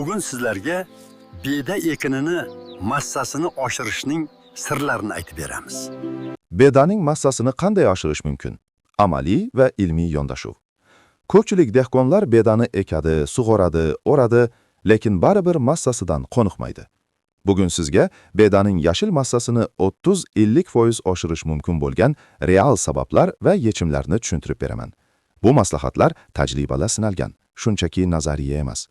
Bugun sizlarga beda ekinini massasini oshirishning sirlarini aytib beramiz. Bedaning massasini qanday oshirish mumkin? Amaliy va ilmiy yondashuv. Ko'pchilik dehqonlar bedani ekadi, sug'oradi, o'radi, lekin baribir massasidan qoniqmaydi. Bugun sizga bedaning yashil massasini 30-50% oshirish mumkin bo'lgan real sabablar va yechimlarni tushuntirib beraman. Bu maslahatlar tajribada sinalgan, shunchaki nazariya emas.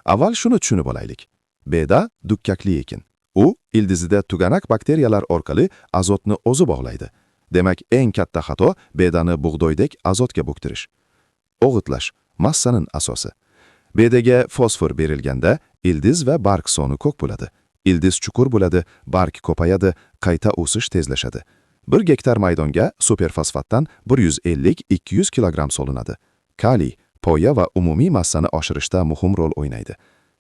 Avval shuni tushunib olaylik. Beda dukkakli ekin. U ildizida tuganak bakteriyalar orqali azotni o'zi bog'laydi. Demak, eng katta xato bedani bug'doydek azotga bo'ktirish. O'g'itlash massaning asosi. Bedaga fosfor berilganda ildiz va barg soni ko'p bo'ladi. Ildiz chuqur bo'ladi, barg ko'payadi, qayta o'sish tezlashadi. 1 gektar maydonga superfosfatdan 150-200 kilogramm solinadi. Kaliy, poya va umumiy massani oshirishda muhim rol o'ynaydi.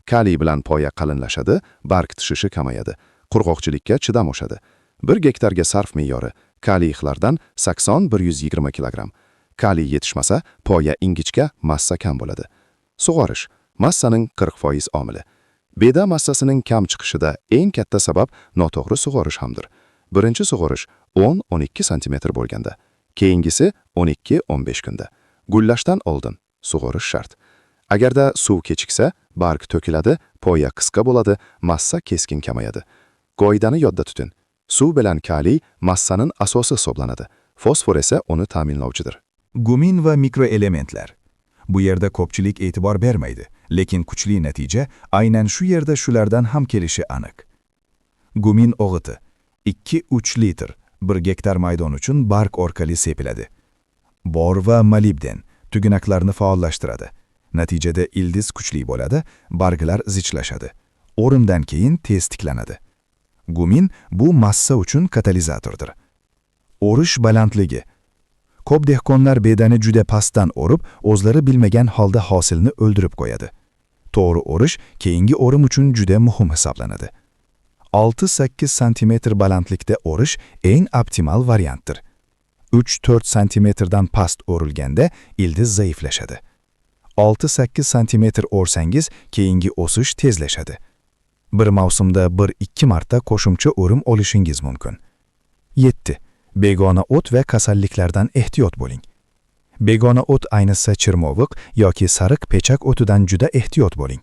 Kaliy bilan poya qalinlashadi, barg tushishi kamayadi, qurg'oqchilikka chidam oshadi. 1 gektarga sarf me'yori kaliylardan 80-120 kilogramm. Kaliy yetishmasa, poya ingichka, massa kam bo'ladi. Sug'orish massaning 40% omili. Beda massasining kam chiqishida eng katta sabab noto'g'ri sug'orish hamdir. Birinchi sug'orish 10-12 sm bo'lganda, keyingisi 12-15 kunda. Gullashdan oldin sug'orish shart. Agarda suv kechiksa, barg to'kiladi, poya qisqa bo'ladi, massa keskin kamayadi. Qoidani yodda tuting. Suv bilan kaliy massaning asosi hisoblanadi. Fosfor esa uni ta'minlovchidir. Gumin va mikroelementlar. Bu yerda ko'pchilik e'tibor bermaydi, lekin kuchli natija aynan shu yerda shulardan ham kelishi aniq. Gumin o'g'iti 2-3 litr 1 gektar maydon uchun barg orqali sepiladi. Bor va molibden tugunaklarni faollashtiradi. Natijada ildiz kuchli bo'ladi, barglar zichlashadi. O'rimdan keyin tez tiklanadi. Gumin bu massa uchun katalizatordir. O'rish balandligi. Ko'p dehqonlar bedani juda pastdan o'rib, o'zlari bilmagan holda hosilni o'ldirib qo'yadi. To'g'ri o'rish keyingi o'rim uchun juda muhim hisoblanadi. 6-8 sm balandlikda o'rish eng optimal variantdir. 3-4 sm dan past o'rilganda ildiz zaiflashadi. 6-8 sm o'rsangiz keyingi o'sish tezlashadi. Bir mavsumda 1-2 marta qo'shimcha o'rim olishingiz mumkin. 7. Begona o't va kasalliklardan ehtiyot bo'ling. Begona o't ayniqsa chirmoviq yoki sariq pechak o'tidan juda ehtiyot bo'ling.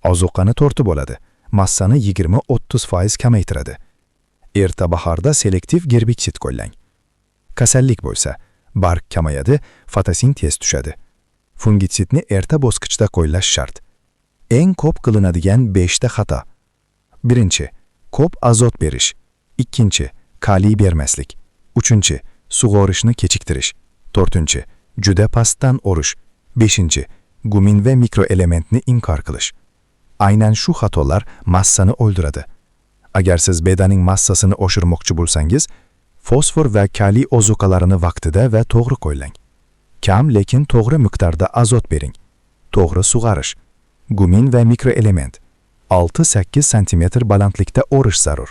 Ozuqani tortib oladi, massani 20-30% kamaytiradi. Erta bahorda selektiv gerbitsid qo'llang. Kasallik bo'lsa, barg kamayadi, fotosintez tushadi. Fungitsidni erta bosqichda qo'llash shart. Eng ko'p qilinadigan 5 ta xato. 1. Ko'p azot berish. 2. Kaliy bermaslik. 3. Sug'orishni kechiktirish. 4. Juda pastdan o'rish. 5. Gumin va mikroelementni inkor qilish. Aynan shu xatolar massani o'ldiradi. Agar siz bedaning massasini oshirmoqchi bo'lsangiz, fosfor va kaliy ozuqalarini vaqtida va to'g'ri qo'llang. Kam lekin to'g'ri miqdorda azot bering. To'g'ri sug'orish. Gumin va mikroelement. 6-8 sm balandlikda o'rish zarur.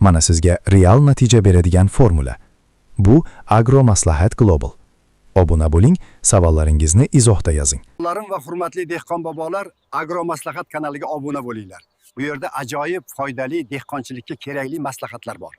Mana sizga real natija beradigan formula. Bu Agromaslahat Global. Obuna bo'ling, savollaringizni izohda yozing. Larim va hurmatli dehqon bobolar, Agromaslahat kanaliga obuna bo'linglar. Bu yerda ajoyib foydali dehqonchilikka kerakli maslahatlar bor.